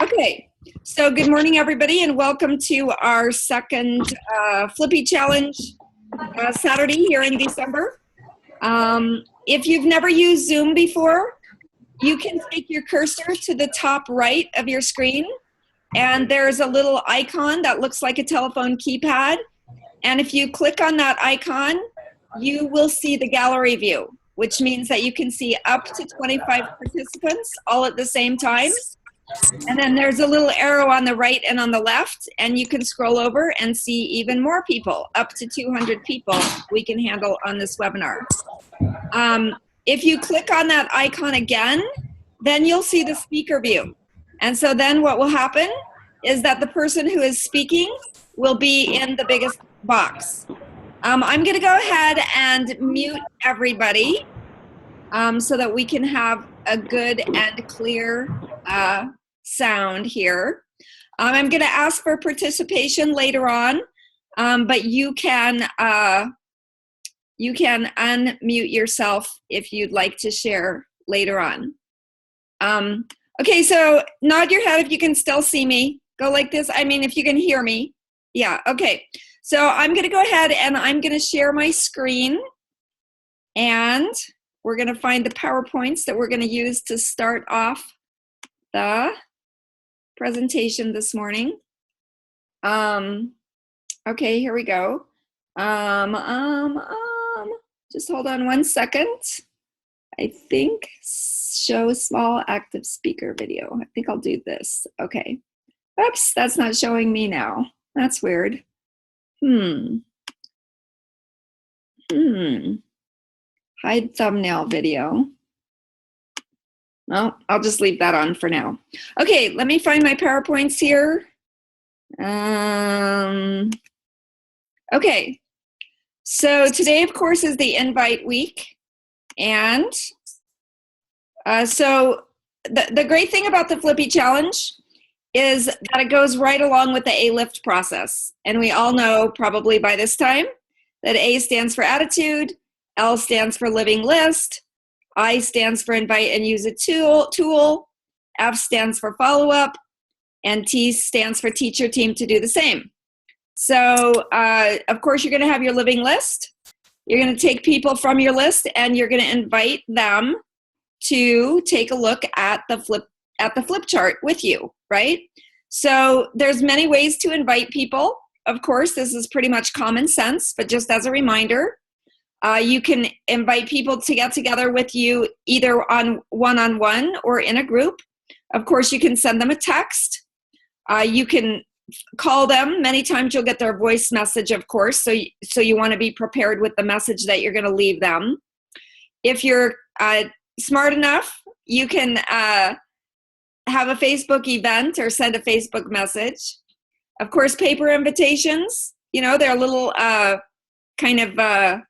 Okay, so good morning, everybody, and welcome to our second Flippy Challenge Saturday here in December. If you've never used Zoom before, you can take your cursor to the top right of your screen, and there's a little icon that looks like a telephone keypad. And if you click on that icon, you will see the gallery view, which means that you can see up to 25 participants all at the same time. And then there's a little arrow on the right and on the left, and you can scroll over and see even more people, up to 200 people we can handle on this webinar. If you click on that icon again, then you'll see the speaker view. And so then what will happen is that the person who is speaking will be in the biggest box. I'm going to go ahead and mute everybody so that we can have a good and clear sound here. I'm going to ask for participation later on, but you can unmute yourself if you'd like to share later on. Okay, so nod your head if you can still see me. Go like this. I mean, if you can hear me. Yeah, okay. So I'm going to go ahead and I'm going to share my screen, and we're going to find the PowerPoints that we're going to use to start off the presentation this morning. Okay, here we go. Just hold on one second. I think show small active speaker video. I think I'll do this. Okay. Oops, that's not showing me now. That's weird. Hide thumbnail video. Well, I'll just leave that on for now. Okay, let me find my PowerPoints here. Okay, so today, of course, is the invite week. And so the great thing about the Flippy Challenge is that it goes right along with the A-Lift process. And we all know probably by this time that A stands for attitude, L stands for living list, I stands for invite and use a tool, F stands for follow-up, and T stands for teach your team to do the same. So, of course, you're going to have your living list. You're going to take people from your list, and you're going to invite them to take a look at the flip chart with you, right? So there's many ways to invite people. Of course, this is pretty much common sense, but just as a reminder, you can invite people to get together with you either on one-on-one or in a group. Of course, you can send them a text. You can call them. Many times you'll get their voice message, of course, so you want to be prepared with the message that you're going to leave them. If you're smart enough, you can have a Facebook event or send a Facebook message. Of course, paper invitations, they're a little kind of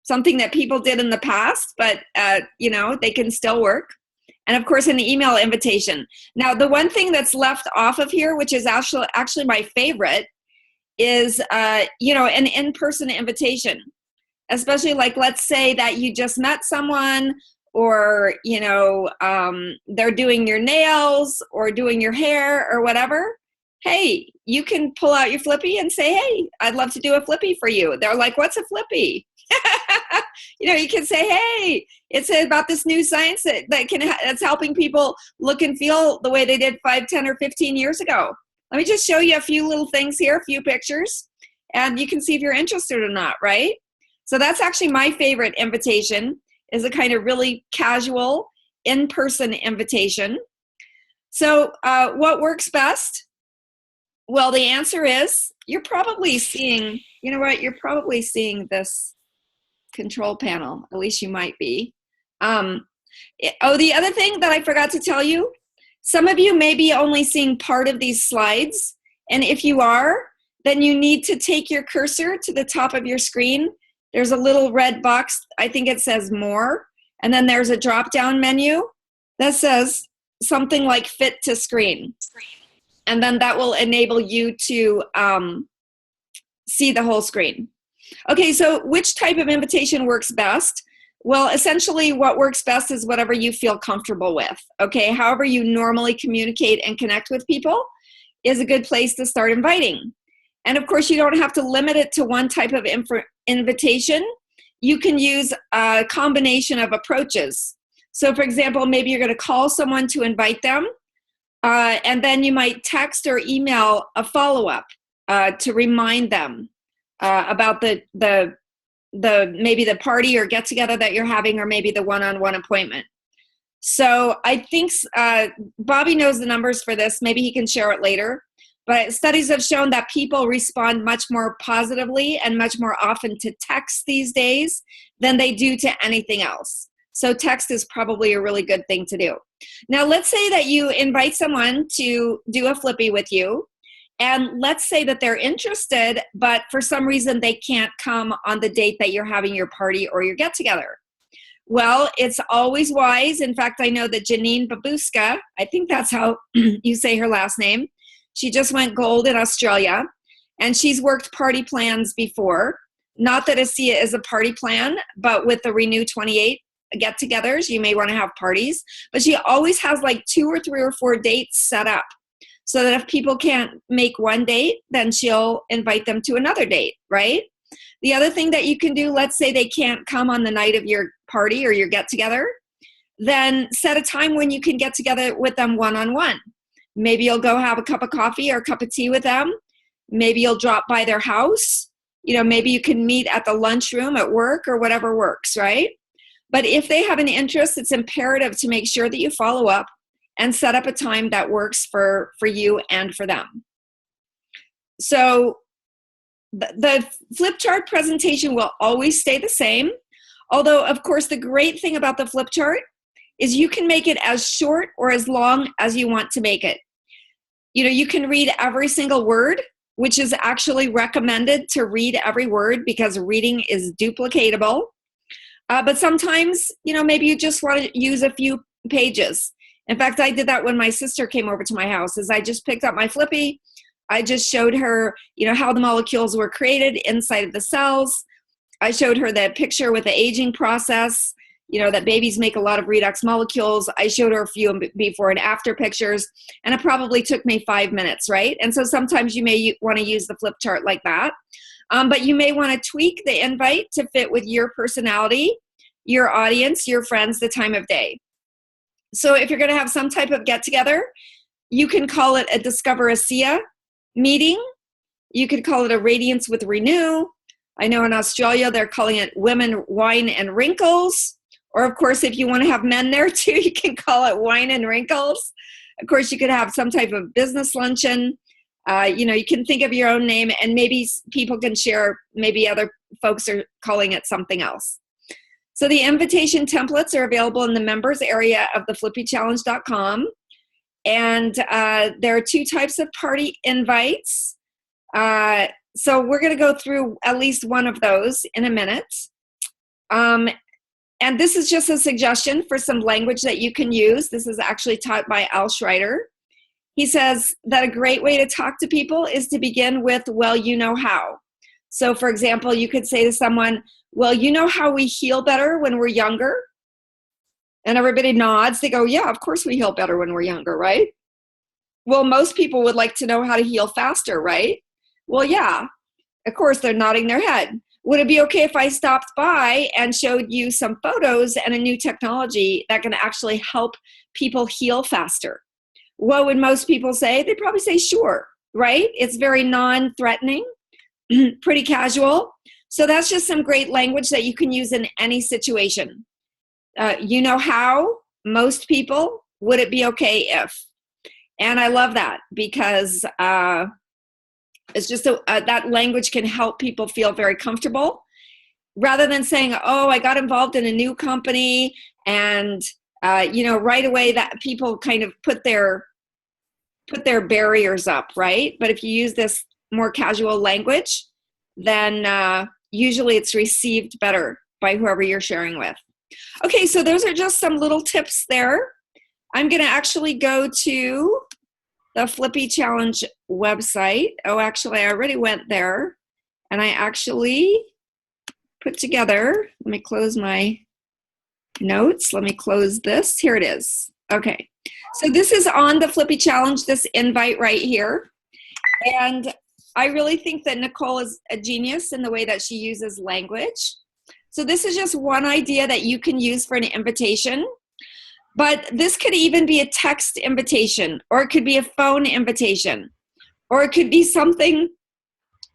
something that people did in the past, but, they can still work. And of course, an email invitation. Now, the one thing that's left off of here, which is actually my favorite, is, an in-person invitation. Especially like, let's say that you just met someone, or, they're doing your nails or doing your hair or whatever. Hey, you can pull out your Flippy and say, hey, I'd love to do a Flippy for you. They're like, what's a Flippy? You can say, hey, it's about this new science that's helping people look and feel the way they did 5, 10, or 15 years ago. Let me just show you a few little things here, a few pictures, and you can see if you're interested or not, right? So that's actually my favorite invitation, is a kind of really casual, in-person invitation. So what works best? Well, the answer is you're probably seeing, you're probably seeing this control panel. At least you might be. The other thing that I forgot to tell you, some of you may be only seeing part of these slides. And if you are, then you need to take your cursor to the top of your screen. There's a little red box, I think it says more, and then there's a drop-down menu that says something like fit to screen. And then that will enable you to see the whole screen. Okay, so which type of invitation works best? Well, essentially what works best is whatever you feel comfortable with, okay? However you normally communicate and connect with people is a good place to start inviting. And of course, you don't have to limit it to one type of invitation. You can use a combination of approaches. So for example, maybe you're gonna call someone to invite them, and then you might text or email a follow-up to remind them about maybe the party or get together that you're having, or maybe the one-on-one appointment. So I think Bobby knows the numbers for this. Maybe he can share it later. But studies have shown that people respond much more positively and much more often to text these days than they do to anything else. So text is probably a really good thing to do. Now let's say that you invite someone to do a flippy with you. And let's say that they're interested, but for some reason they can't come on the date that you're having your party or your get together. Well, it's always wise. In fact, I know that Janine Babuska, I think that's how you say her last name, she just went gold in Australia, and she's worked party plans before. Not that ASEA is a party plan, but with the Renew 28 get-togethers, you may want to have parties. But she always has like 2 or 3 or 4 dates set up, so that if people can't make one date, then she'll invite them to another date, right? The other thing that you can do, let's say they can't come on the night of your party or your get-together, then set a time when you can get together with them one-on-one. Maybe you'll go have a cup of coffee or a cup of tea with them. Maybe you'll drop by their house. You know, maybe you can meet at the lunchroom at work or whatever works, right? But if they have an interest, it's imperative to make sure that you follow up and set up a time that works for you and for them. So the flip chart presentation will always stay the same. Although, of course, the great thing about the flip chart is you can make it as short or as long as you want to make it. You know, you can read every single word, which is actually recommended to read every word because reading is duplicatable. But sometimes, you know, maybe you just want to use a few pages. In fact, I did that when my sister came over to my house. Is I just picked up my flippy. I just showed her, you know, how the molecules were created inside of the cells. I showed her the picture with the aging process, you know, that babies make a lot of redox molecules. I showed her a few before and after pictures, and it probably took me 5 minutes, right? And so sometimes you may want to use the flip chart like that. But you may want to tweak the invite to fit with your personality, your audience, your friends, the time of day. So if you're going to have some type of get-together, you can call it a Discover ASEA meeting. You could call it a Radiance with Renew. I know in Australia they're calling it Women, Wine, and Wrinkles. Or of course, if you want to have men there too, you can call it Wine and Wrinkles. Of course, you could have some type of business luncheon. You know, you can think of your own name, and maybe people can share, maybe other folks are calling it something else. So the invitation templates are available in the members area of the flippychallenge.com. And there are 2 types of party invites. So we're going to go through at least one of those in a minute. And this is just a suggestion for some language that you can use. This is actually taught by Al Schreiter. He says that a great way to talk to people is to begin with, well, you know how. So for example, you could say to someone, well, you know how we heal better when we're younger? And everybody nods. They go, yeah, of course we heal better when we're younger, right? Well, most people would like to know how to heal faster, right? Well, yeah, of course they're nodding their head. Would it be okay if I stopped by and showed you some photos and a new technology that can actually help people heal faster? What would most people say? They'd probably say, sure, right? It's very non-threatening, pretty casual. So that's just some great language that you can use in any situation. You know how, most people, would it be okay if? And I love that because it's just that language can help people feel very comfortable rather than saying, oh, I got involved in a new company and, you know, right away that people kind of put their barriers up, right? But if you use this more casual language, then usually it's received better by whoever you're sharing with. Okay, so those are just some little tips there. I'm going to actually go to the Flippy Challenge website. Oh, actually, I already went there, and I actually put together, let me close my notes. Let me close this. Here it is. Okay. So this is on the Flippy Challenge, this invite right here. And I really think that Nicole is a genius in the way that she uses language. So this is just one idea that you can use for an invitation. But this could even be a text invitation, or it could be a phone invitation, or it could be something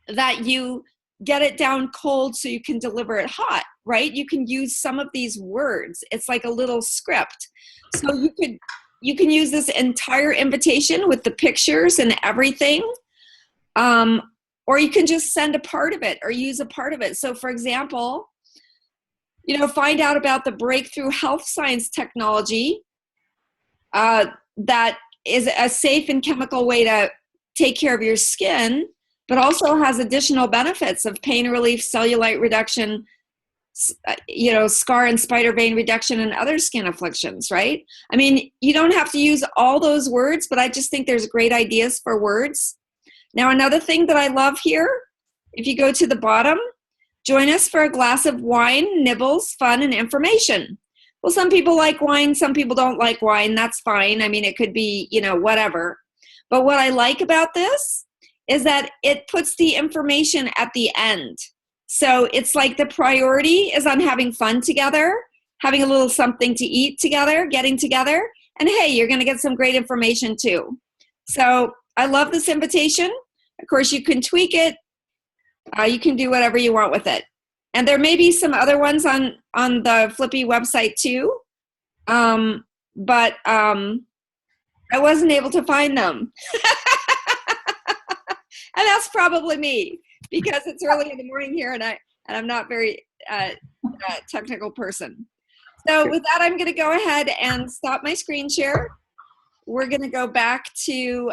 that you get it down cold so you can deliver it hot, right? You can use some of these words. It's like a little script. So you can use this entire invitation with the pictures and everything, or you can just send a part of it or use a part of it. So for example, find out about the breakthrough health science technology that is a safe and chemical way to take care of your skin, but also has additional benefits of pain relief, cellulite reduction, scar and spider vein reduction, and other skin afflictions, right? I mean, you don't have to use all those words, but I just think there's great ideas for words. Now, another thing that I love here, if you go to the bottom, join us for a glass of wine, nibbles, fun, and information. Well, some people like wine, some people don't like wine. That's fine. I mean, it could be, whatever. But what I like about this is that it puts the information at the end. So it's like the priority is on having fun together, having a little something to eat together, getting together, and hey, you're going to get some great information too. So I love this invitation. Of course, you can tweak it. You can do whatever you want with it. And there may be some other ones on the Flippy website too, but I wasn't able to find them. And that's probably me, because it's early in the morning here and I'm not very technical person. So with that, I'm going to go ahead and stop my screen share. We're going to go back to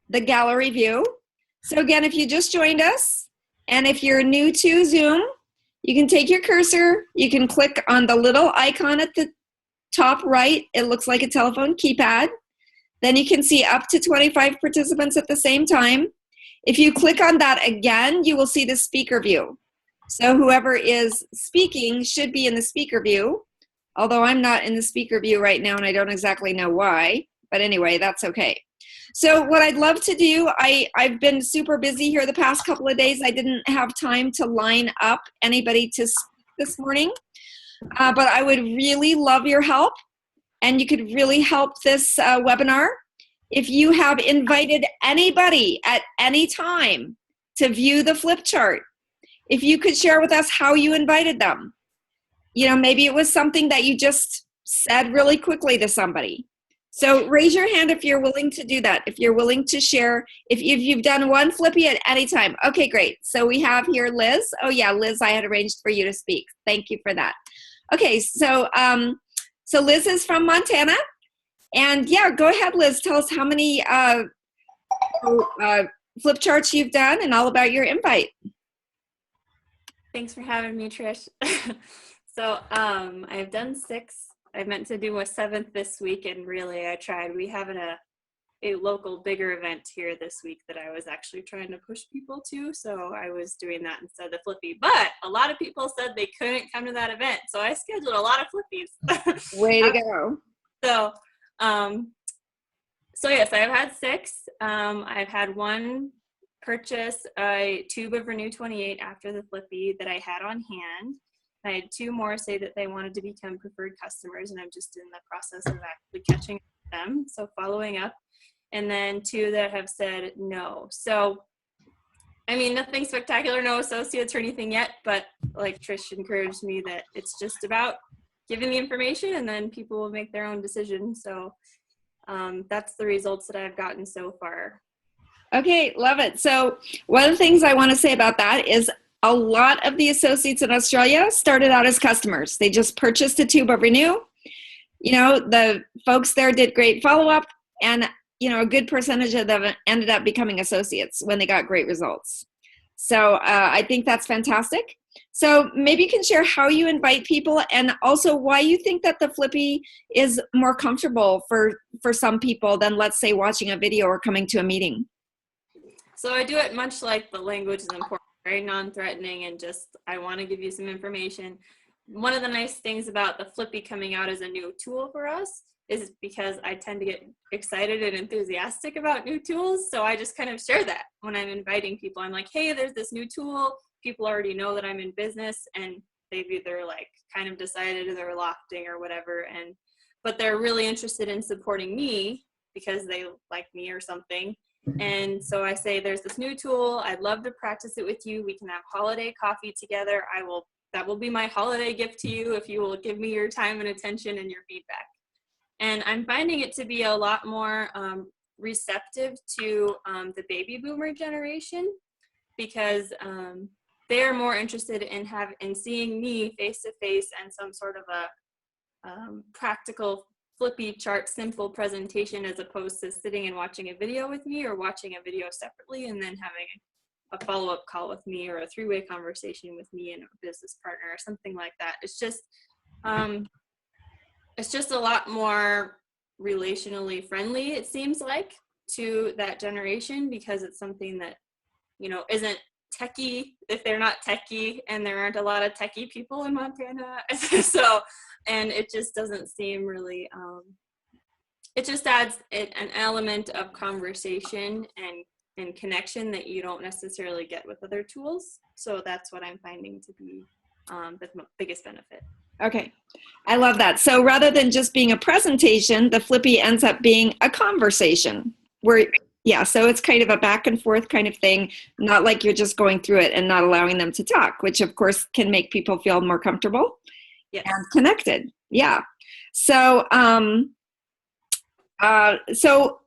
the gallery view. So again, if you just joined us, and if you're new to Zoom, you can take your cursor, you can click on the little icon at the top right. It looks like a telephone keypad. Then you can see up to 25 participants at the same time. If you click on that again, you will see the speaker view. So whoever is speaking should be in the speaker view, although I'm not in the speaker view right now and I don't exactly know why, but anyway, that's okay. So what I'd love to do, I've been super busy here the past couple of days. I didn't have time to line up anybody to speak this morning, but I would really love your help, and you could really help this webinar if you have invited anybody at any time to view the flip chart. If you could share with us how you invited them. Maybe it was something that you just said really quickly to somebody. So raise your hand if you're willing to do that, if you're willing to share, if you've done one Flippy at any time. Okay, great. So we have here Liz. Oh yeah, Liz, I had arranged for you to speak. Thank you for that. Okay, so Liz is from Montana. And yeah, go ahead, Liz. Tell us how many flip charts you've done and all about your invite. Thanks for having me, Trish. So I've done 6. I meant to do a 7th this week, and really I tried. We have a local bigger event here this week that I was actually trying to push people to, so I was doing that instead of the Flippy. But a lot of people said they couldn't come to that event, so I scheduled a lot of Flippies. Way to go. So yes, I've had 6. I've had one purchase a tube of Renew 28 after the Flippy that I had on hand. I had 2 more say that they wanted to become preferred customers, and I'm just in the process of actually catching up with them, so following up. And then 2 that have said no. So, I mean, nothing spectacular, no associates or anything yet, but like Trish encouraged me that it's just about giving the information and then people will make their own decision. So that's the results that I've gotten so far. Okay, love it. So one of the things I want to say about that is a lot of the associates in Australia started out as customers. They just purchased a tube of Renew. The folks there did great follow-up, and a good percentage of them ended up becoming associates when they got great results. So I think that's fantastic. So maybe you can share how you invite people, and also why you think that the Flippy is more comfortable for some people than, let's say, watching a video or coming to a meeting. So I do it much like the language is important, very non-threatening, and just I want to give you some information. one of the nice things about the Flippy coming out as a new tool for us is because I tend to get excited and enthusiastic about new tools. So I just kind of share that when I'm inviting people. I'm like, hey, there's this new tool. People already know that I'm in business, and they've either like kind of decided they're lofting or whatever. But they're really interested in supporting me because they like me or something. And so I say, there's this new tool. I'd love to practice it with you. We can have holiday coffee together. That will be my holiday gift to you if you will give me your time and attention and your feedback. And I'm finding it to be a lot more receptive to the baby boomer generation, because they're more interested in seeing me face to face and some sort of a practical Flippy chart, simple presentation, as opposed to sitting and watching a video with me, or watching a video separately and then having a follow-up call with me, or a three-way conversation with me and a business partner or something like that. It's just a lot more relationally friendly, it seems like, to that generation, because it's something that, isn't techie if they're not techie, and there aren't a lot of techie people in Montana. So, and it just doesn't seem really, it just adds an element of conversation and connection that you don't necessarily get with other tools. So that's what I'm finding to be the biggest benefit. Okay, I love that. So rather than just being a presentation, the Flippy ends up being a conversation so it's kind of a back and forth kind of thing, not like you're just going through it and not allowing them to talk, which of course can make people feel more comfortable and connected. Yeah. So, so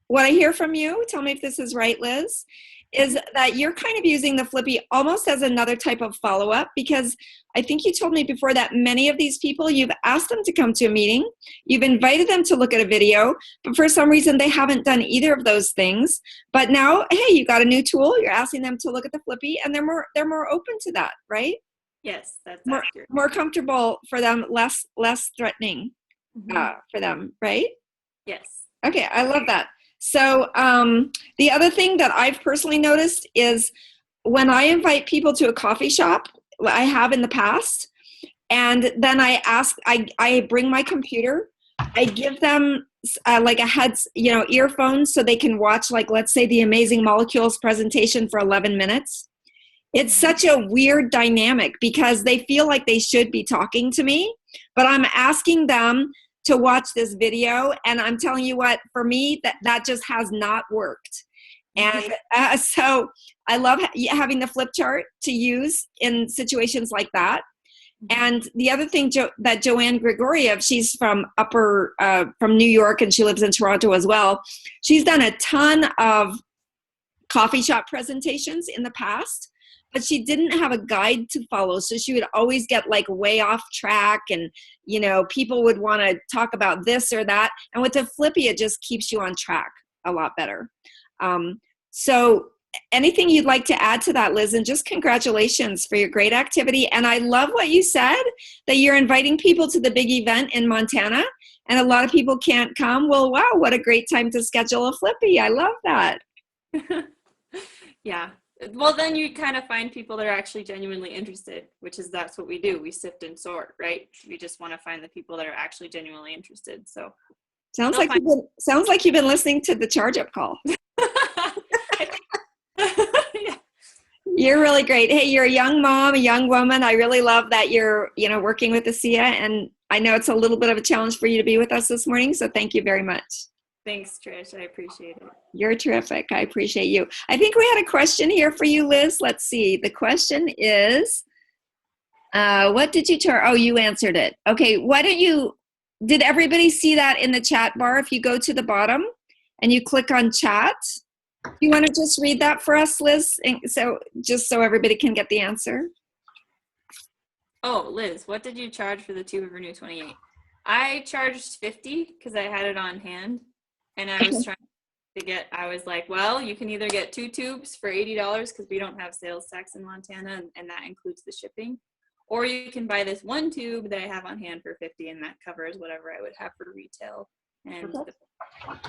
what I hear from you, tell me if this is right, Liz, is that you're kind of using the Flippy almost as another type of follow-up, because I think you told me before that many of these people, you've asked them to come to a meeting, you've invited them to look at a video, but for some reason they haven't done either of those things. But now, hey, you got a new tool, you're asking them to look at the Flippy, and they're more open to that, right? Yes, that's accurate. More comfortable for them, less threatening for them, right? Yes. Okay, I love that. So the other thing that I've personally noticed is when I invite people to a coffee shop, I have in the past, and then I bring my computer, I give them like earphones so they can watch, like, let's say the Amazing Molecules presentation for 11 minutes. It's such a weird dynamic because they feel like they should be talking to me, but I'm asking them to watch this video, and I'm telling you what, for me, that just has not worked. And so I love having the flip chart to use in situations like that. And the other thing that Joanne Grigoriev, she's from from New York, and she lives in Toronto as well. She's done a ton of coffee shop presentations in the past, but she didn't have a guide to follow. So she would always get like way off track, and, people would want to talk about this or that. And with the Flippy, it just keeps you on track a lot better. So anything you'd like to add to that, Liz? And just congratulations for your great activity. And I love what you said, that you're inviting people to the big event in Montana, and a lot of people can't come. Well, wow, what a great time to schedule a Flippy. I love that. Yeah. Well, then you kind of find people that are actually genuinely interested, that's what we do. We sift and sort, right? We just want to find the people that are actually genuinely interested. So sounds like you've been listening to the Charge Up call. Yeah. You're really great. Hey, you're a young mom, a young woman. I really love that you're, working with ASEA, and I know it's a little bit of a challenge for you to be with us this morning. So thank you very much. Thanks, Trish. I appreciate it. You're terrific. I appreciate you. I think we had a question here for you, Liz. Let's see. The question is, what did you charge? Oh, you answered it. Okay. Did everybody see that in the chat bar? If you go to the bottom and you click on chat, you want to just read that for us, Liz? So just so everybody can get the answer. Oh, Liz, what did you charge for the tube of Renew 28? I charged $50 because I had it on hand. And I was trying to I was like, well, you can either get 2 tubes for $80 because we don't have sales tax in Montana, and that includes the shipping. Or you can buy this 1 tube that I have on hand for $50, and that covers whatever I would have for retail. And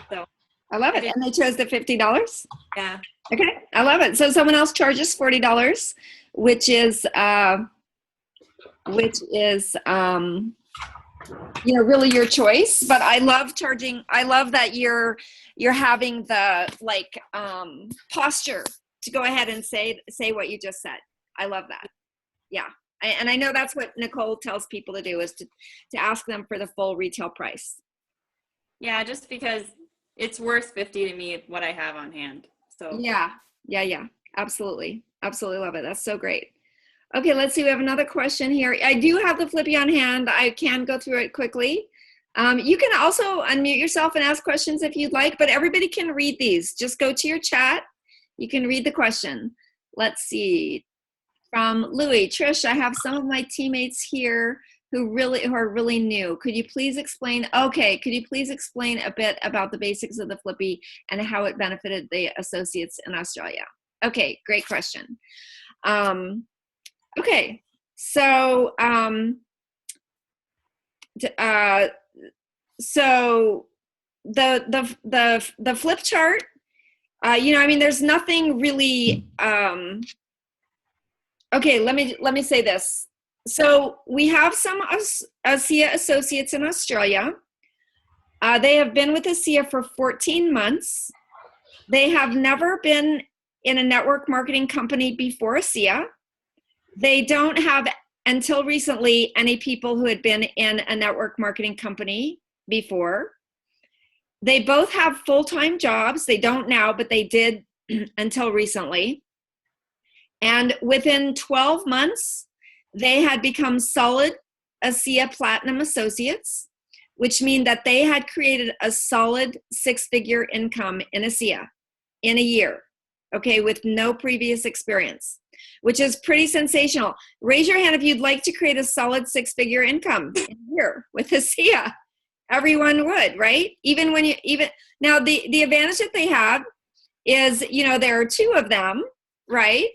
so I love it. And they chose the $50? Yeah. Okay. I love it. So someone else charges $40, which is which is, really your choice. But I love that you're having the posture to go ahead and say what you just said. I love that. Yeah. And I know that's what Nicole tells people to do, is to ask them for the full retail price. Yeah, just because it's worth $50 to me what I have on hand. So yeah, absolutely love it. That's so great. Okay, let's see. We have another question here. I do have the Flippy on hand. I can go through it quickly. You can also unmute yourself and ask questions if you'd like, but everybody can read these. Just go to your chat. You can read the question. Let's see. From Louis, Trish, I have some of my teammates here who are really new. Could you please explain a bit about the basics of the Flippy and how it benefited the associates in Australia? Okay, great question. Okay, so the flip chart, there's nothing really. Okay, let me say this. So we have some ASEA associates in Australia. They have been with ASEA for 14 months. They have never been in a network marketing company before ASEA. They don't have, until recently, any people who had been in a network marketing company before. They both have full-time jobs. They don't now, but they did until recently. And within 12 months, they had become solid ASEA Platinum Associates, which means that they had created a solid six-figure income in ASEA in a year, okay, with no previous experience, which is pretty sensational. Raise your hand if you'd like to create a solid six-figure income in a year with ASEA. Everyone would, right? Now the advantage that they have is, there are two of them, right?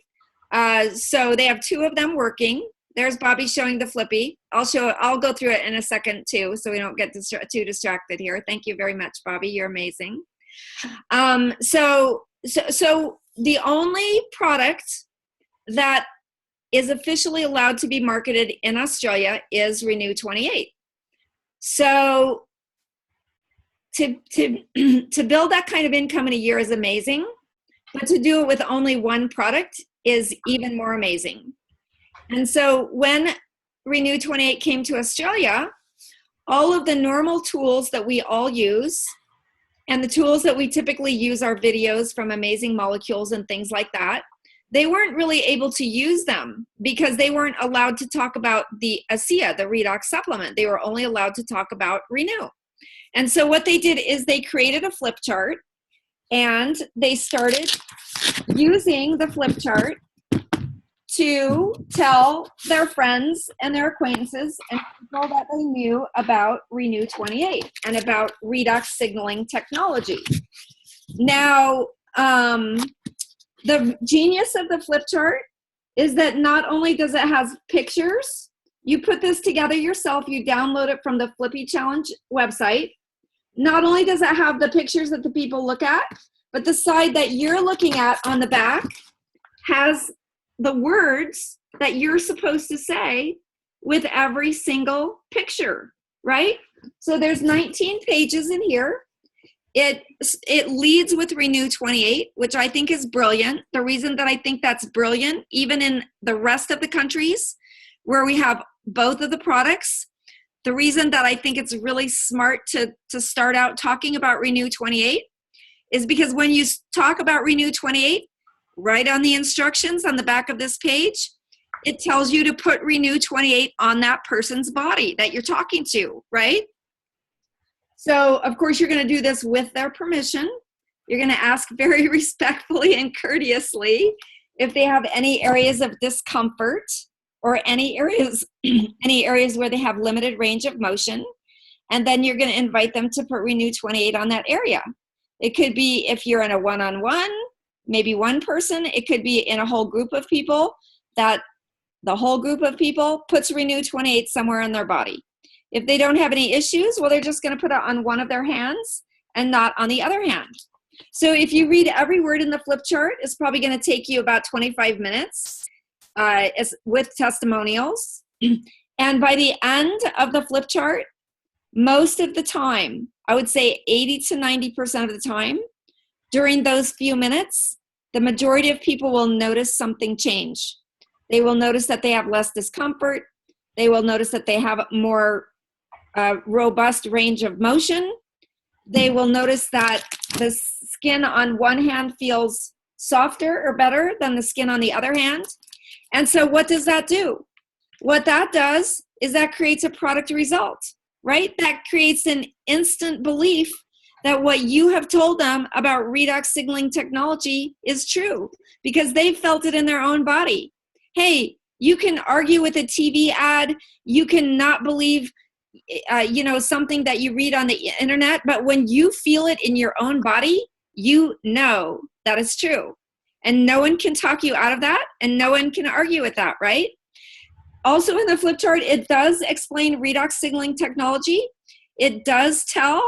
So they have two of them working. There's Bobby showing the Flippy. I'll go through it in a second too, so we don't get too distracted here. Thank you very much, Bobby. You're amazing. So the only product that is officially allowed to be marketed in Australia is Renew 28. So to build that kind of income in a year is amazing, but to do it with only one product is even more amazing. And so when Renew 28 came to Australia, all of the normal tools that we all use, and the tools that we typically use are videos from Amazing Molecules and things like that, they weren't really able to use them because they weren't allowed to talk about the ASEA, the redox supplement. They were only allowed to talk about Renew. And so what they did is they created a flip chart, and they started using the flip chart to tell their friends and their acquaintances and people that they knew about Renew 28 and about redox signaling technology. Now, the genius of the flip chart is that not only does it have pictures, you put this together yourself, you download it from the Flippy Challenge website. Not only does it have the pictures that the people look at, but the side that you're looking at on the back has the words that you're supposed to say with every single picture, right? So there's 19 pages in here. It leads with Renew 28, which I think is brilliant. The reason that I think that's brilliant, even in the rest of the countries where we have both of the products, the reason that I think it's really smart to start out talking about Renew 28 is because when you talk about Renew 28, right on the instructions on the back of this page, it tells you to put Renew 28 on that person's body that you're talking to, right? So, of course, you're going to do this with their permission. You're going to ask very respectfully and courteously if they have any areas of discomfort or any areas where they have limited range of motion. And then you're going to invite them to put Renew 28 on that area. It could be if you're in a one-on-one, maybe one person. It could be in a whole group of people, that the whole group of people puts Renew 28 somewhere on their body. If they don't have any issues, well, they're just going to put it on one of their hands and not on the other hand. So if you read every word in the flip chart, it's probably going to take you about 25 minutes with testimonials. And by the end of the flip chart, most of the time, I would say 80 to 90% of the time, during those few minutes, the majority of people will notice something change. They will notice that they have less discomfort. They will notice that they have more robust range of motion. They will notice that the skin on one hand feels softer or better than the skin on the other hand. And so what does that do? What that does is that creates a product result, right? That creates an instant belief that what you have told them about redox signaling technology is true because they've felt it in their own body. Hey, you can argue with a TV ad, you can not believe something that you read on the internet, but when you feel it in your own body, you know that is true. And no one can talk you out of that, and no one can argue with that, right? Also in the flip chart, it does explain redox signaling technology. It does tell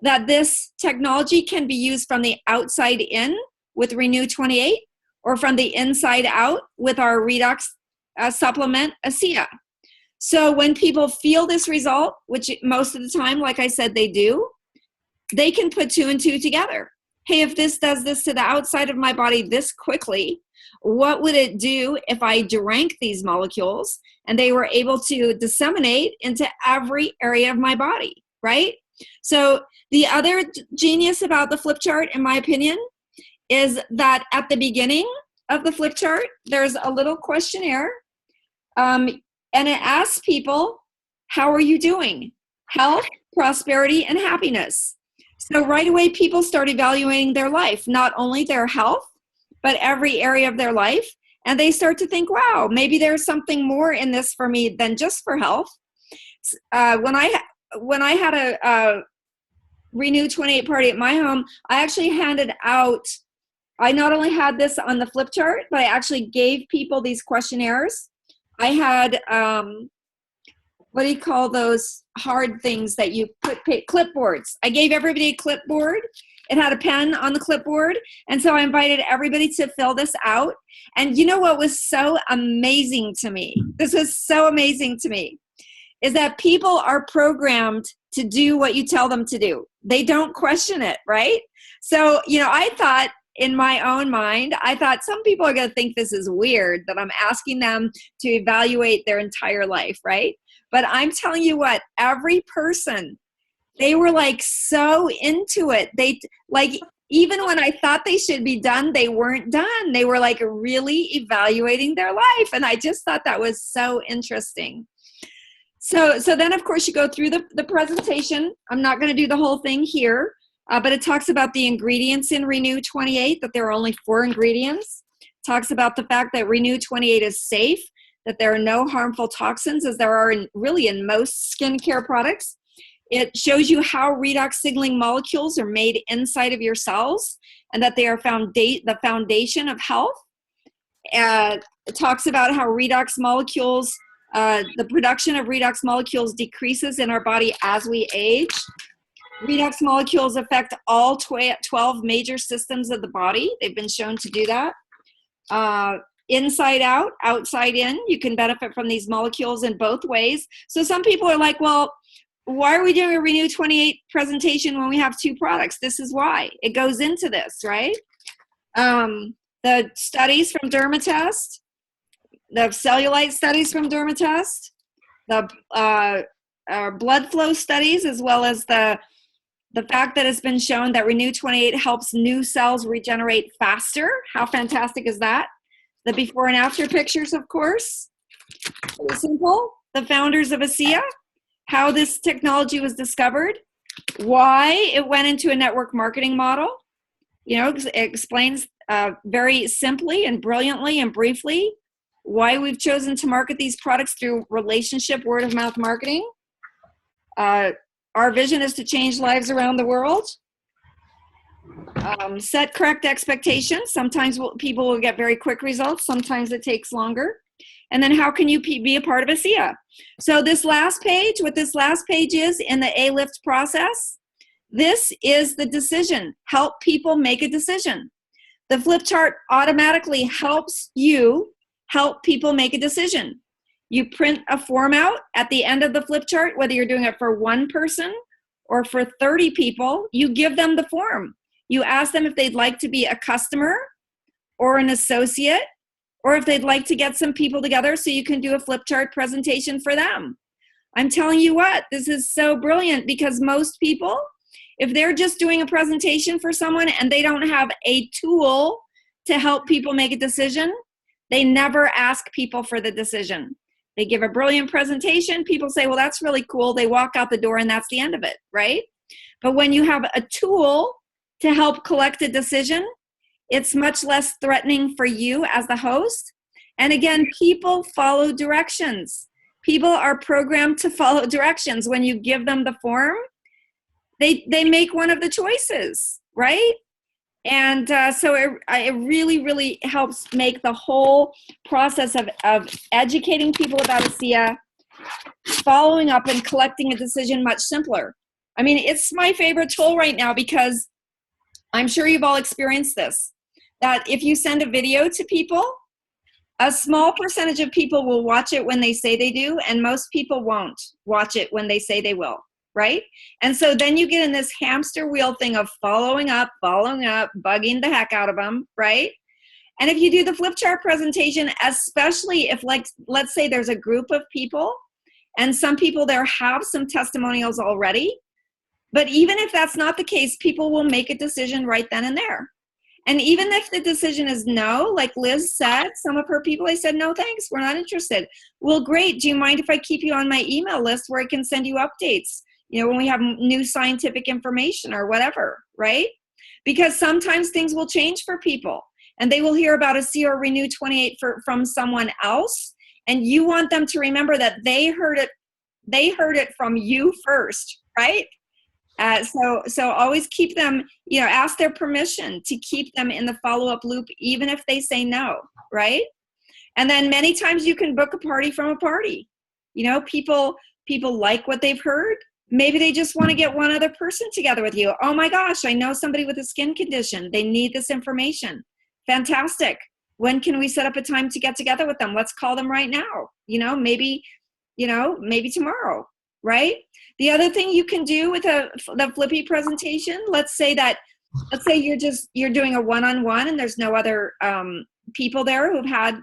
that this technology can be used from the outside in with Renew 28 or from the inside out with our redox supplement, ASEA. So when people feel this result, which most of the time, like I said, they do, they can put two and two together. Hey, if this does this to the outside of my body this quickly, what would it do if I drank these molecules and they were able to disseminate into every area of my body, right? So the other genius about the flip chart, in my opinion, is that at the beginning of the flip chart, there's a little questionnaire, and it asks people, how are you doing? Health, prosperity, and happiness. So right away, people start evaluating their life, not only their health, but every area of their life. And they start to think, wow, maybe there's something more in this for me than just for health. When I had a Renew 28 party at my home, I actually handed out, I not only had this on the flip chart, but I actually gave people these questionnaires. I had, what do you call those hard things that you put, clipboards. I gave everybody a clipboard. It had a pen on the clipboard. And so I invited everybody to fill this out. And you know what was so amazing to me? This was so amazing to me, is that people are programmed to do what you tell them to do. They don't question it, right? So, I thought in my own mind, I thought some people are going to think this is weird that I'm asking them to evaluate their entire life, right? But I'm telling you what, every person, they were like so into it. They like, even when I thought they should be done, they weren't done. They were like really evaluating their life. And I just thought that was so interesting. So then of course you go through the presentation. I'm not going to do the whole thing here, but it talks about the ingredients in Renew 28, that there are only 4 ingredients. It talks about the fact that Renew 28 is safe, that there are no harmful toxins as there are really in most skincare products. It shows you how redox signaling molecules are made inside of your cells and that they are the foundation of health. It talks about how redox molecules, the production of redox molecules decreases in our body as we age. Redox molecules affect all 12 major systems of the body. They've been shown to do that. Inside out, outside in, you can benefit from these molecules in both ways. So some people are like, well, why are we doing a Renew 28 presentation when we have 2 products? This is why. It goes into this, right? The studies from Dermatest, the cellulite studies from Dermatest, the blood flow studies, as well as the fact that it's been shown that Renew 28 helps new cells regenerate faster. How fantastic is that? The before and after pictures, of course. Pretty simple. The founders of ASEA, how this technology was discovered, why it went into a network marketing model. It explains very simply and brilliantly and briefly why we've chosen to market these products through relationship word-of-mouth marketing. Our vision is to change lives around the world. Set correct expectations. Sometimes people will get very quick results. Sometimes it takes longer. And then how can you be a part of ASEA? So this last page, what this last page is in the A-Lift process, this is the decision. Help people make a decision. The flip chart automatically helps you help people make a decision. You print a form out at the end of the flip chart, whether you're doing it for one person or for 30 people, you give them the form. You ask them if they'd like to be a customer or an associate, or if they'd like to get some people together so you can do a flip chart presentation for them. I'm telling you what, this is so brilliant, because most people, if they're just doing a presentation for someone and they don't have a tool to help people make a decision, they never ask people for the decision. They give a brilliant presentation, people say, well, that's really cool. They walk out the door and that's the end of it, right? But when you have a tool to help collect a decision, it's much less threatening for you as the host. And again, people follow directions. People are programmed to follow directions. When you give them the form, they make one of the choices, right? And so it really, really helps make the whole process of educating people about ASEA, following up and collecting a decision much simpler. I mean, it's my favorite tool right now, because I'm sure you've all experienced this, that if you send a video to people, a small percentage of people will watch it when they say they do, and most people won't watch it when they say they will, right? And so then you get in this hamster wheel thing of following up, bugging the heck out of them, right? And if you do the flip chart presentation, especially if, like, let's say there's a group of people and some people there have some testimonials already, but even if that's not the case, people will make a decision right then and there. And even if the decision is no, like Liz said, some of her people, they said, no, thanks, we're not interested. Well, great. Do you mind if I keep you on my email list where I can send you updates, you know, when we have new scientific information or whatever, right? Because sometimes things will change for people and they will hear about ASEA or Renew 28 from someone else. And you want them to remember that they heard it from you first, right? So always keep them, you know, ask their permission to keep them in the follow-up loop, even if they say no, right? And then many times you can book a party from a party. You know, people like what they've heard. Maybe they just want to get one other person together with you. Oh my gosh, I know somebody with a skin condition. They need this information. Fantastic. When can we set up a time to get together with them? Let's call them right now. Maybe tomorrow, right? The other thing you can do with the Flippy presentation, let's say you're doing a one-on-one and there's no other people there who've had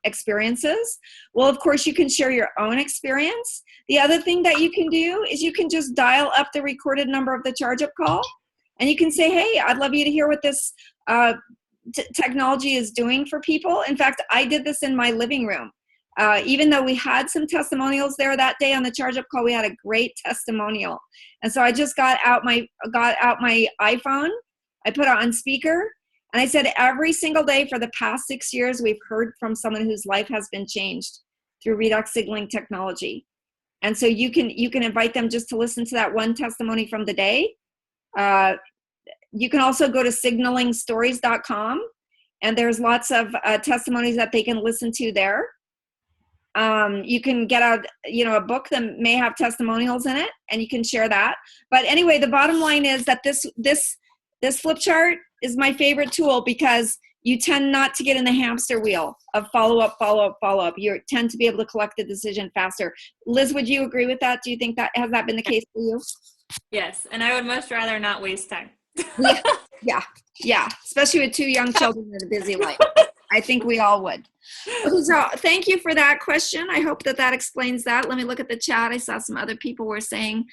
experiences. Well, of course, you can share your own experience. The other thing that you can do is you can just dial up the recorded number of the charge-up call, and you can say, hey, I'd love you to hear what this technology is doing for people. In fact, I did this in my living room. Even though we had some testimonials there that day on the charge-up call, we had a great testimonial. And so I just got out my iPhone, I put it on speaker, and I said, every single day for the past 6 years, we've heard from someone whose life has been changed through redox signaling technology. And so you can invite them just to listen to that one testimony from the day. You can also go to signalingstories.com, and there's lots of testimonies that they can listen to there. You can get out, a book that may have testimonials in it, and you can share that. But anyway, the bottom line is that this flip chart is my favorite tool, because you tend not to get in the hamster wheel of follow up. You tend to be able to collect the decision faster. Liz, would you agree with that? Do you think has that been the case for you? Yes, and I would much rather not waste time. Yeah, especially with 2 young children and a busy life. I think we all would. Okay, so thank you for that question. I hope that explains that. Let me look at the chat. I saw some other people were saying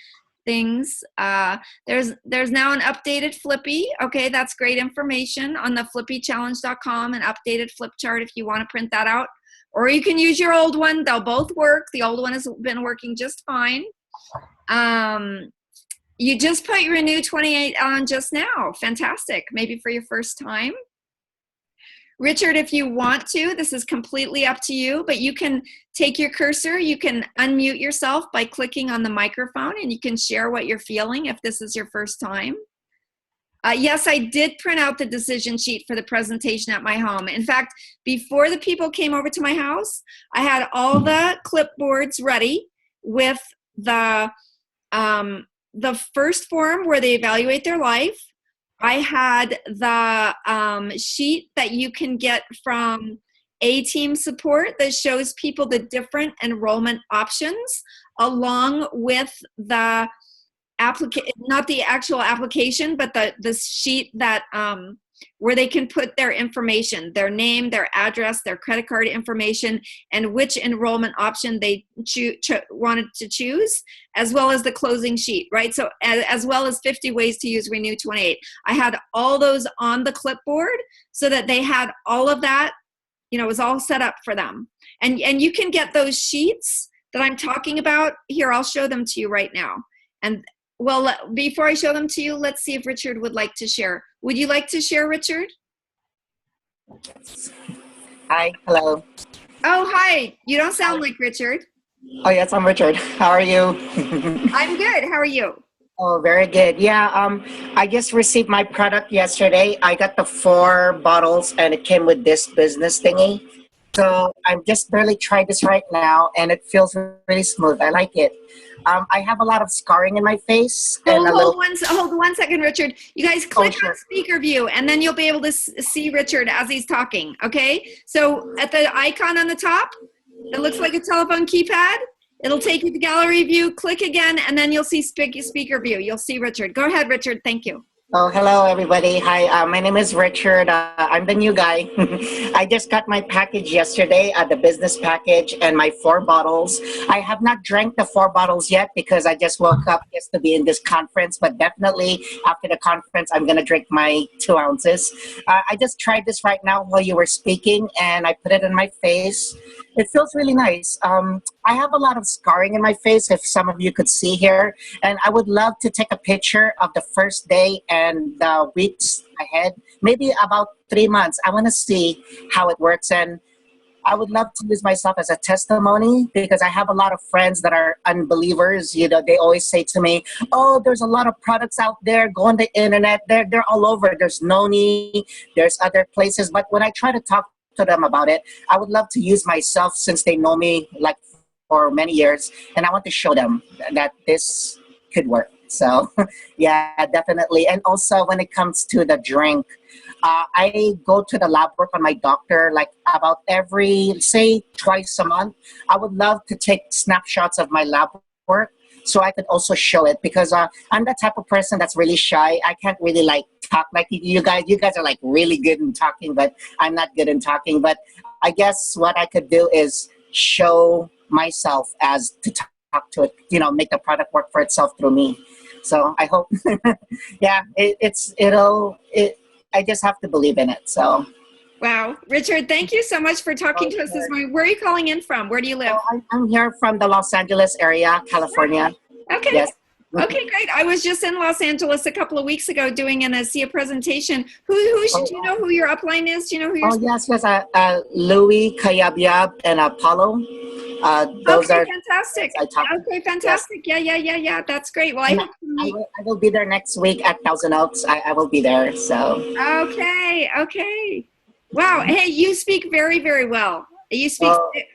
things. There's now an updated Flippy. Okay, that's great information on the flippychallenge.com, an updated flip chart if you want to print that out. Or you can use your old one. They'll both work. The old one has been working just fine. You just put your Renew 28 on just now. Fantastic. Maybe for your first time. Richard, if you want to, this is completely up to you, but you can take your cursor, you can unmute yourself by clicking on the microphone, and you can share what you're feeling if this is your first time. Yes, I did print out the decision sheet for the presentation at my home. In fact, before the people came over to my house, I had all the clipboards ready with the first form where they evaluate their life. I had the sheet that you can get from A-team support that shows people the different enrollment options along with the not the actual application, but the sheet that where they can put their information, their name, their address, their credit card information, and which enrollment option they wanted to choose, as well as the closing sheet, right? So as well as 50 ways to use Renew 28. I had all those on the clipboard so that they had all of that, it was all set up for them. And you can get those sheets that I'm talking about. Here, I'll show them to you right now. And well, before I show them to you, let's see if Richard would like to share. Would you like to share, Richard? Hi, hello. Oh, hi. You don't sound like Richard. Oh, yes, I'm Richard. How are you? I'm good. How are you? Oh, very good. Yeah, I just received my product yesterday. I got the 4 bottles and it came with this business thingy. So I'm just barely tried this right now and it feels really smooth. I like it. I have a lot of scarring in my face. Hold one second, Richard. You guys click on speaker view and then you'll be able to see Richard as he's talking, okay? So at the icon on the top, it looks like a telephone keypad. It'll take you to gallery view, click again, and then you'll see speaker view. You'll see Richard. Go ahead, Richard. Thank you. Oh, hello, everybody. Hi, my name is Richard. I'm the new guy. I just got my package yesterday, the business package, and my 4 bottles. I have not drank the 4 bottles yet because I just woke up just to be in this conference, but definitely after the conference, I'm going to drink my 2 ounces. I just tried this right now while you were speaking, and I put it in my face. It feels really nice. I have a lot of scarring in my face, if some of you could see here, and I would love to take a picture of the first day and the weeks ahead, maybe about 3 months. I want to see how it works, and I would love to use myself as a testimony because I have a lot of friends that are unbelievers. They always say to me, oh, there's a lot of products out there. Go on the internet. They're all over. There's Noni. There's other places. But when I try to talk to them about it, I would love to use myself since they know me like for many years, and I want to show them that this could work. So yeah, definitely. And also when it comes to the drink, I go to the lab work on my doctor like about say twice a month. I would love to take snapshots of my lab work so I could also show it because I'm the type of person that's really shy. I can't really like talk like you guys. You guys are like really good in talking, but I'm not good in talking. But I guess what I could do is show myself as to talk to it, make the product work for itself through me. So I hope, yeah, I just have to believe in it. So. Wow. Richard, thank you so much for talking to us this morning. Where are you calling in from? Where do you live? I'm here from the Los Angeles area, California. Okay. Yes. Okay, great. I was just in Los Angeles a couple of weeks ago doing an ASEA presentation. Do you know who your upline is? Do you know who your yes, Louis, Kayabyab, and Apollo. Those are fantastic. Okay, fantastic. Yes. Yeah. That's great. Well, I will be there next week at Thousand Oaks. I will be there. So. Okay. Wow. Hey, you speak very, very well. You speak.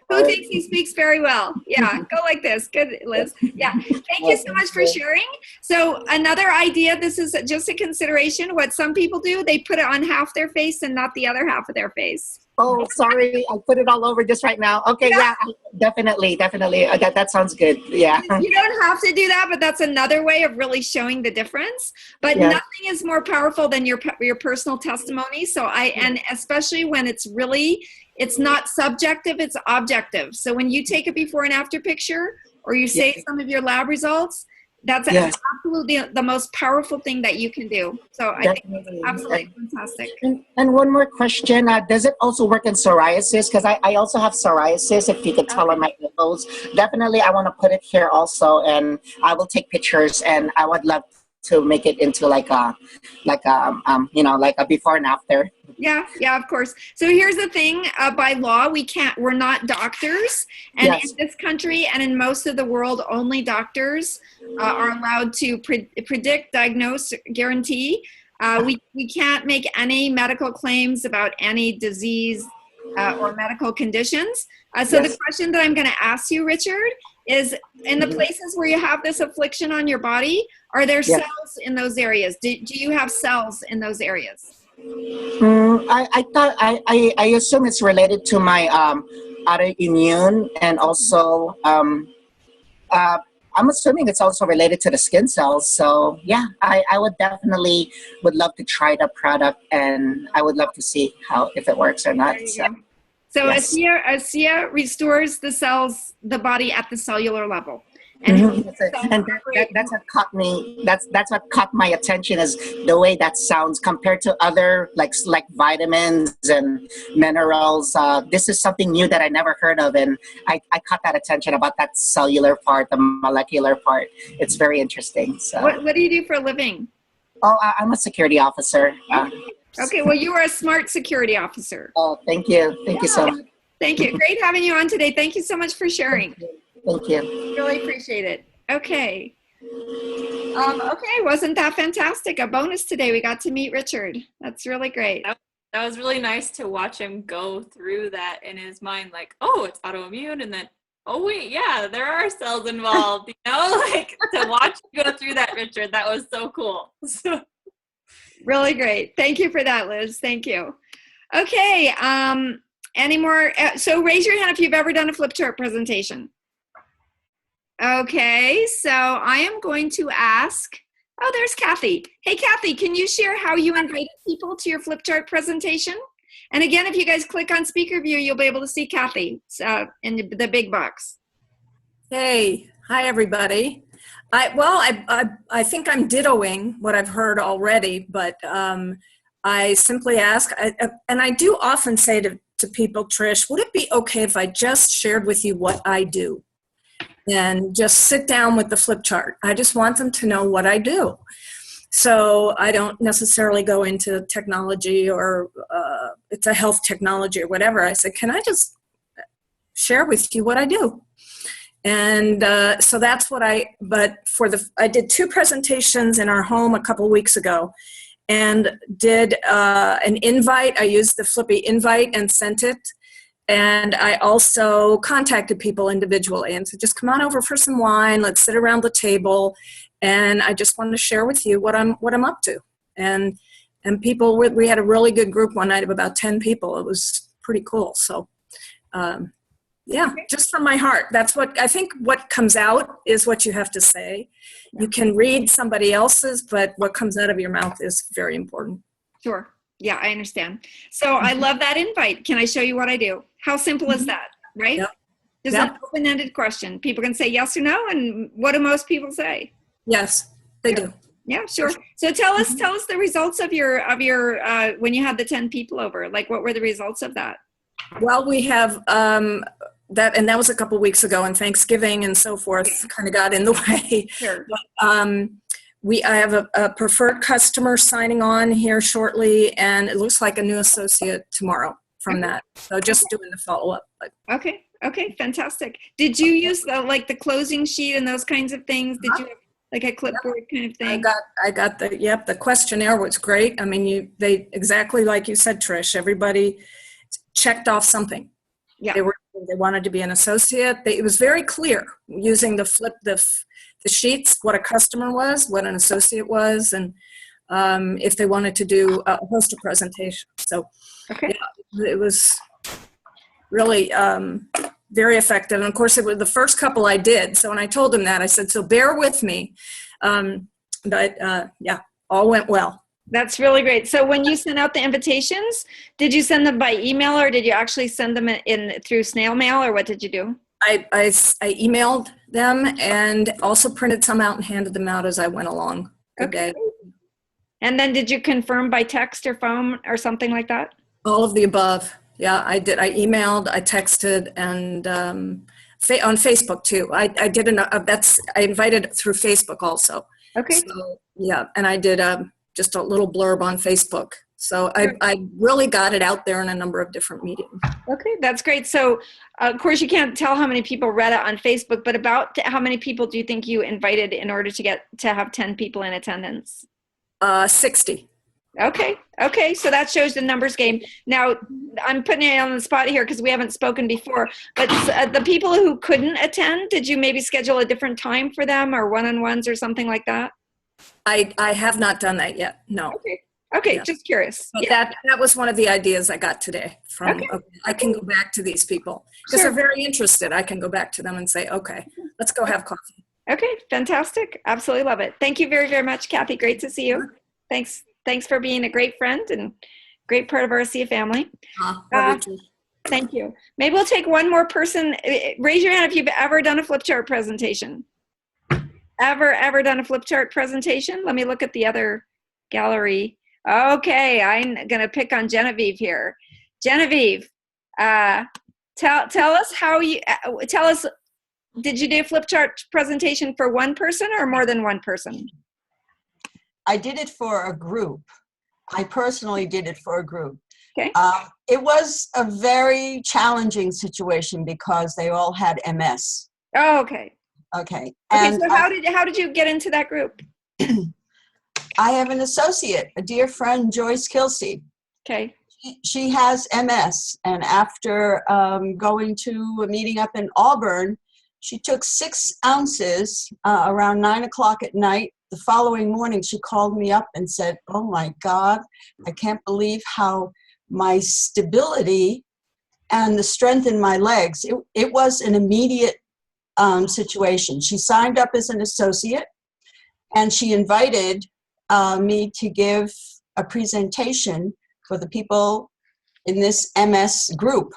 Who thinks he speaks very well? Yeah, go like this. Good, Liz. Yeah. Thank you so much for sharing. So another idea. This is just a consideration. What some people do, they put it on half their face and not the other half of their face. Oh, sorry. I put it all over just right now. Okay, yeah, definitely. That sounds good. Yeah. You don't have to do that, but that's another way of really showing the difference. But nothing is more powerful than your personal testimony. So and especially when it's not subjective, it's objective. So when you take a before and after picture or you say some of your lab results, that's absolutely the most powerful thing that you can do. So I think it's absolutely fantastic. And one more question. Does it also work in psoriasis? Because I also have psoriasis, if you could tell on my nipples. Definitely, I want to put it here also, and I will take pictures, and I would love to make it into like a before and after. Yeah, of course. So here's the thing, by law, we're not doctors. And in this country and in most of the world, only doctors are allowed to predict, diagnose, guarantee. We can't make any medical claims about any disease or medical conditions. The question that I'm going to ask you, Richard, is in the places where you have this affliction on your body, are there cells in those areas? Do you have cells in those areas? I thought I assume it's related to my autoimmune, and also uh, I'm assuming it's also related to the skin cells. So yeah, I would definitely would love to try the product, and I would love to see how if it works or not. There you So go. So yes. ASEA restores the cells, the body at the cellular level. And Mhm. And that's what caught me. That's what caught my attention is the way that sounds compared to other like vitamins and minerals. This is something new that I never heard of, and I caught that attention about that cellular part, the molecular part. It's very interesting. So, what do you do for a living? oh, I'm a security officer. Okay, well, you are a smart security officer. Oh, thank you so much. Thank you. Great having you on today. Thank you so much for sharing. Thank you. Really appreciate it. Okay. Okay, wasn't that fantastic? A bonus today. We got to meet Richard. That's really great. That was really nice to watch him go through that in his mind, like, oh, it's autoimmune, and then, oh wait, yeah, there are cells involved, you know, like to watch you go through that, Richard, that was so cool. Really great. Thank you for that, Liz. Thank you. Okay, any more? So raise your hand if you've ever done a flip chart presentation. Okay, so I am going to ask, oh, there's Kathy. Hey, Kathy, can you share how you invited people to your flip chart presentation? And again, if you guys click on speaker view, you'll be able to see Kathy in the big box. Hey, hi everybody. I think I'm dittoing what I've heard already, but I simply ask, and I do often say to people, Trish, would it be okay if I just shared with you what I do? And just sit down with the flip chart. I just want them to know what I do. So I don't necessarily go into technology or it's a health technology or whatever. I said, can I just share with you what I do? And so that's what I did 2 presentations in our home a couple weeks ago and did an invite. I used the Flippy invite and sent it. And I also contacted people individually and said, just come on over for some wine. Let's sit around the table. And I just wanted to share with you what I'm up to. And people, we had a really good group one night of about 10 people. It was pretty cool. So, yeah, just from my heart. That's what I think what comes out is what you have to say. You can read somebody else's, but what comes out of your mouth is very important. Sure. Yeah, I understand. So I love that invite. Can I show you what I do? How simple is that, right? Yep. Just an open-ended question. People can say yes or no, and what do most people say? Yes, they do. Yeah, sure. So tell us the results of your when you had the 10 people over. Like, what were the results of that? Well, we have that, and that was a couple weeks ago, and Thanksgiving and so forth kind of got in the way. Sure. But, I have a preferred customer signing on here shortly, and it looks like a new associate tomorrow from that. So just doing the follow-up. Okay, fantastic. Did you use the closing sheet and those kinds of things? Did you have like a clipboard kind of thing? I got the questionnaire was great. I mean, they exactly like you said, Trish, everybody checked off something. Yeah. They wanted to be an associate. It was very clear using the sheets, what a customer was, what an associate was, and if they wanted to do host a presentation. So it was really very effective. And of course, it was the first couple I did. So when I told them that, I said, so bear with me. But all went well. That's really great. So when you sent out the invitations, did you send them by email or did you actually send them in through snail mail, or what did you do? I emailed them and also printed some out and handed them out as I went along. Okay. And then did you confirm by text or phone or something like that? All of the above. Yeah, I did. I emailed, I texted, and on Facebook too. I did I invited through Facebook also. Okay. So, yeah, and I did just a little blurb on Facebook. So I really got it out there in a number of different meetings. Okay, that's great. So, of course, you can't tell how many people read it on Facebook, but about how many people do you think you invited in order to have 10 people in attendance? 60. Okay. So that shows the numbers game. Now, I'm putting it on the spot here because we haven't spoken before, but the people who couldn't attend, did you maybe schedule a different time for them or one-on-ones or something like that? I have not done that yet. No. Okay, Yeah. just curious. But Yeah, that was one of the ideas I got today from, Okay. I can go back to these people because Sure. they're very interested. I can go back to them and say, okay, let's go have coffee. Okay, fantastic. Absolutely love it. Thank you very, very much, Kathy. Great to see you. Thanks for being a great friend and great part of our ASEA family. Love you too. Thank you. Maybe we'll take one more person. Raise your hand if you've ever done a flip chart presentation. Ever done a flip chart presentation? Let me look at the other gallery. Okay, I'm gonna pick on Genevieve here. Genevieve, tell us how you tell us. Did you do a flip chart presentation for one person or more than one person? I did it for a group. I personally did it for a group. Okay. It was a very challenging situation because they all had MS. Oh, okay. Okay. Okay, And so how did you get into that group? I have an associate, a dear friend, Joyce Kilsey. Okay. She has MS, and after going to a meeting up in Auburn, she took 6 ounces around 9 o'clock at night. The following morning, she called me up and said, "Oh my God, I can't believe how my stability and the strength in my legs." It was an immediate situation. She signed up as an associate, and she invited me to give a presentation for the people in this MS group.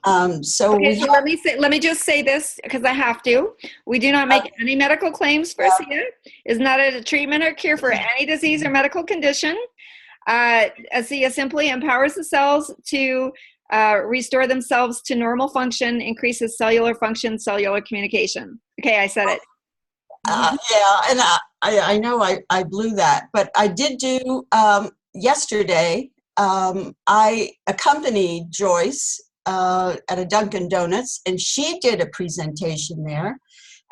Okay, so let me just say this because I have to. We do not make any medical claims for ASEA. It's not a treatment or cure for any disease or medical condition. ASEA simply empowers the cells to restore themselves to normal function, increases cellular function, cellular communication. Okay, I said it. Yeah, and I know I blew that, but I did do yesterday. I accompanied Joyce at a Dunkin' Donuts, and she did a presentation there.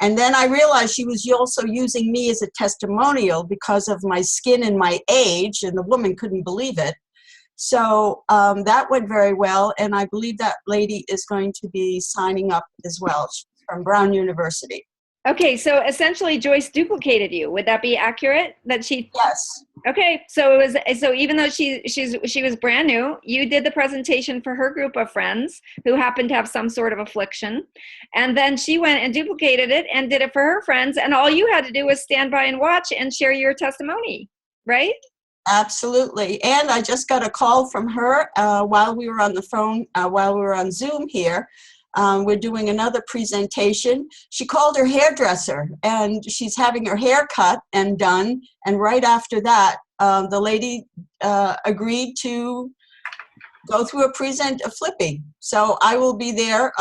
And then I realized she was also using me as a testimonial because of my skin and my age, and the woman couldn't believe it. So that went very well, and I believe that lady is going to be signing up as well. She's from Brown University. Okay, so essentially Joyce duplicated you. Would that be accurate? That she? Yes. Okay, so it was, so even though she was brand new, you did the presentation for her group of friends who happened to have some sort of affliction, and then she went and duplicated it and did it for her friends, and all you had to do was stand by and watch and share your testimony, right? Absolutely. And I just got a call from her while we were on the phone, while we were on Zoom here. We're doing another presentation. She called her hairdresser, and she's having her hair cut and done. And right after that, the lady agreed to go through a flippy. So I will be there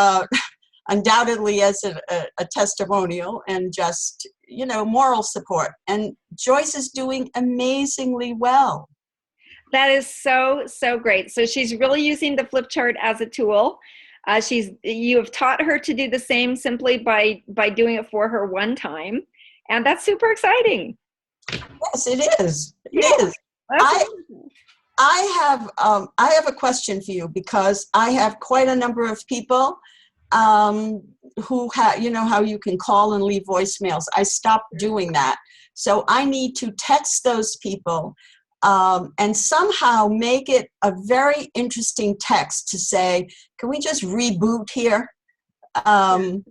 undoubtedly as a testimonial and just, moral support. And Joyce is doing amazingly well. That is so, so great. So she's really using the flip chart as a tool. You have taught her to do the same simply by doing it for her one time, and that's super exciting. Yes, it is. It is. I have a question for you because I have quite a number of people who have, how you can call and leave voicemails. I stopped doing that, so I need to text those people. And somehow make it a very interesting text to say, can we just reboot here? And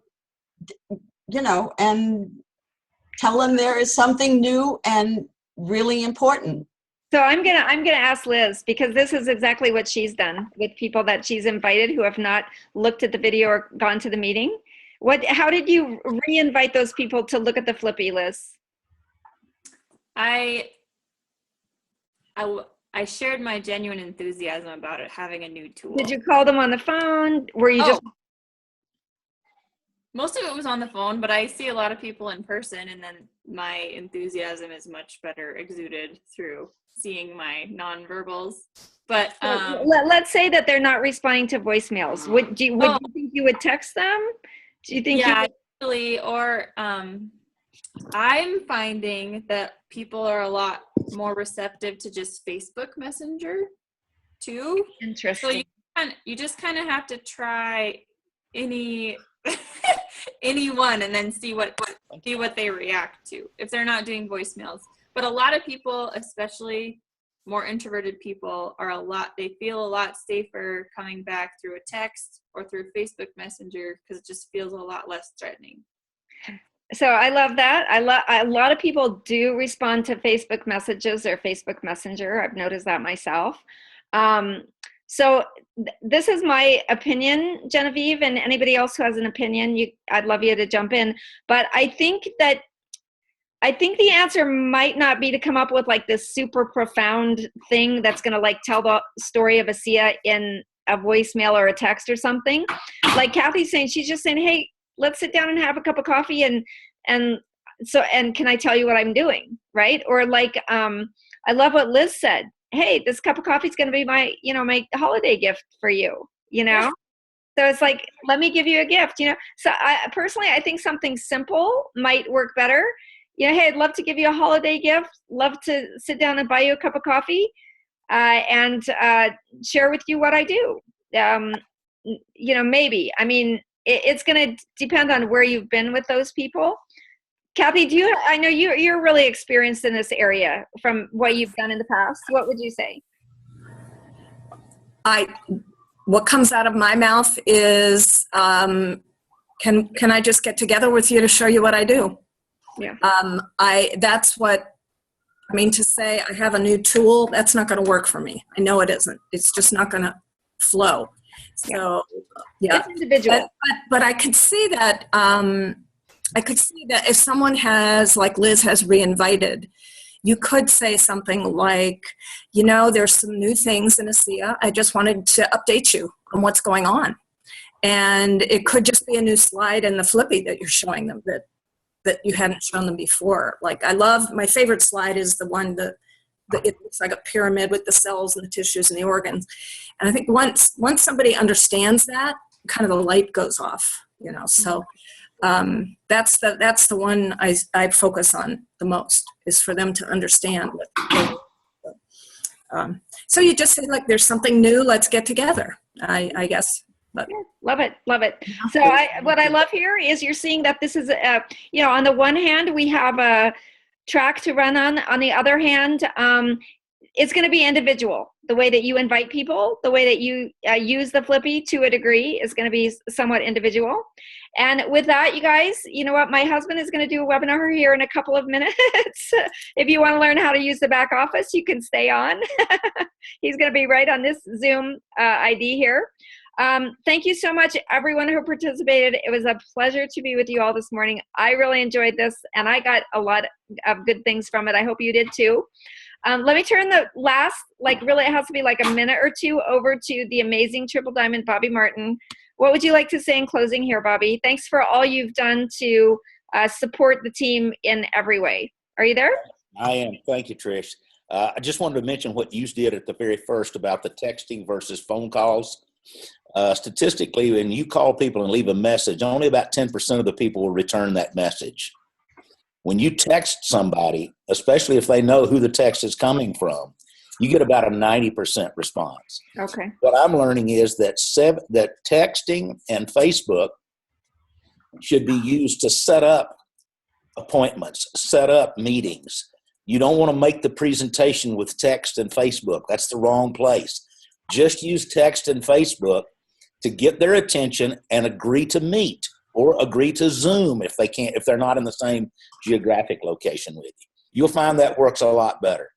tell them there is something new and really important. So I'm gonna ask Liz, because this is exactly what she's done with people that she's invited who have not looked at the video or gone to the meeting. How did you re-invite those people to look at the flippy, Liz? I shared my genuine enthusiasm about it having a new tool. Did you call them on the phone? Were you just? Most of it was on the phone, but I see a lot of people in person, and then my enthuusum is much better exuded through seeing my nonverbals. But let's say that they're not responding to voicemails. Would you think you would text them? Do you think? Yeah, actually, or I'm finding that people are a lot more receptive to just Facebook Messenger too. Interesting. So you just kind of have to try any one and then see what they react to if they're not doing voicemails. But a lot of people, especially more introverted people they feel a lot safer coming back through a text or through Facebook Messenger because it just feels a lot less threatening. So I love that. A lot of people do respond to Facebook messages or Facebook Messenger. I've noticed that myself. So this is my opinion, Genevieve, and anybody else who has an opinion, I'd love you to jump in. But I think the answer might not be to come up with like this super profound thing that's going to like tell the story of ASEA in a voicemail or a text or something. Like Kathy's saying, she's just saying, hey, let's sit down and have a cup of coffee and can I tell you what I'm doing, right? Or like, I love what Liz said. Hey, this cup of coffee is going to be my holiday gift for you, So it's like, let me give you a gift, So I personally think something simple might work better. Hey, I'd love to give you a holiday gift. Love to sit down and buy you a cup of coffee and share with you what I do. Maybe. I mean, it's going to depend on where you've been with those people. Kathy, I know you're really experienced in this area from what you've done in the past. What would you say? What comes out of my mouth is, can I just get together with you to show you what I do? Yeah. To say I have a new tool, that's not going to work for me. I know it isn't. It's just not going to flow. So, yeah. It's individual. But I could see that. I could see that if someone has, like Liz has reinvited, you could say something like, there's some new things in ASEA. I just wanted to update you on what's going on. And it could just be a new slide in the Flippy that you're showing them that you hadn't shown them before. Like my favorite slide is the one that it looks like a pyramid with the cells and the tissues and the organs. And I think once somebody understands that, kind of the light goes off, so that's the one I focus on the most, is for them to understand. So you just say, like, there's something new, let's get together, I guess. But. Love it. So what I love here is you're seeing that this is, on the one hand, we have a track to run on. On the other hand, it's going to be individual. The way that you invite people, the way that you use the Flippy to a degree is going to be somewhat individual. And with that, you guys, you know what? My husband is going to do a webinar here in a couple of minutes. If you want to learn how to use the back office, you can stay on. He's going to be right on this Zoom ID here. Thank you so much, everyone who participated. It was a pleasure to be with you all this morning. I really enjoyed this, and I got a lot of good things from it. I hope you did too. Let me turn the last, really it has to be like a minute or two over to the amazing Triple Diamond, Bobby Martin. What would you like to say in closing here, Bobby? Thanks for all you've done to support the team in every way. Are you there? I am. Thank you, Trish. I just wanted to mention what you did at the very first about the texting versus phone calls. Statistically, when you call people and leave a message, only about 10% of the people will return that message. When you text somebody, especially if they know who the text is coming from, you get about a 90% response. Okay. What I'm learning is that texting and Facebook should be used to set up appointments, set up meetings. You don't want to make the presentation with text and Facebook. That's the wrong place. Just use text and Facebook to get their attention and agree to meet, or agree to Zoom if they're not in the same geographic location with you. You'll find that works a lot better.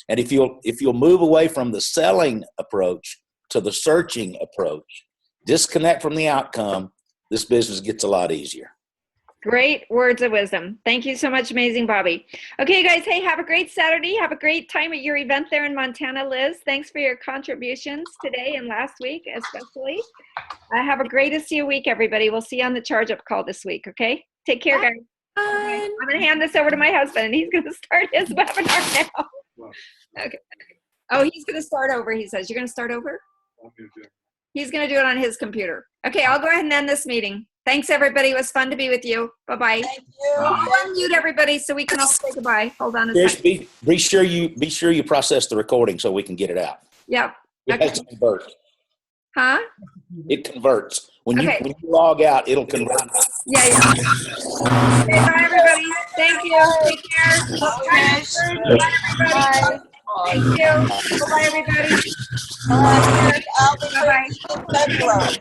And if you'll move away from the selling approach to the searching approach, disconnect from the outcome, this business gets a lot easier. Great words of wisdom. Thank you so much, amazing Bobby. Okay, guys, hey, have a great Saturday. Have a great time at your event there in Montana, Liz. Thanks for your contributions today and last week, especially. Have a great ASEA week, everybody. We'll see you on the charge-up call this week, okay? Take care, guys. Okay. I'm going to hand this over to my husband, and he's going to start his webinar now. Okay. Oh, he's going to start over, he says. You're going to start over? He's going to do it on his computer. Okay, I'll go ahead and end this meeting. Thanks, everybody. It was fun to be with you. Bye-bye. Thank you. Unmute everybody so we can all say goodbye. Hold on a second. Be sure you process the recording so we can get it out. Yep. It Okay. has to convert. Huh? It converts. When you Okay. log out, it'll convert. Yeah. Okay, bye, everybody. Thank you. Take care. Bye, everybody. Bye. Thank you. Bye-bye, everybody. I'll be Bye-bye. in February.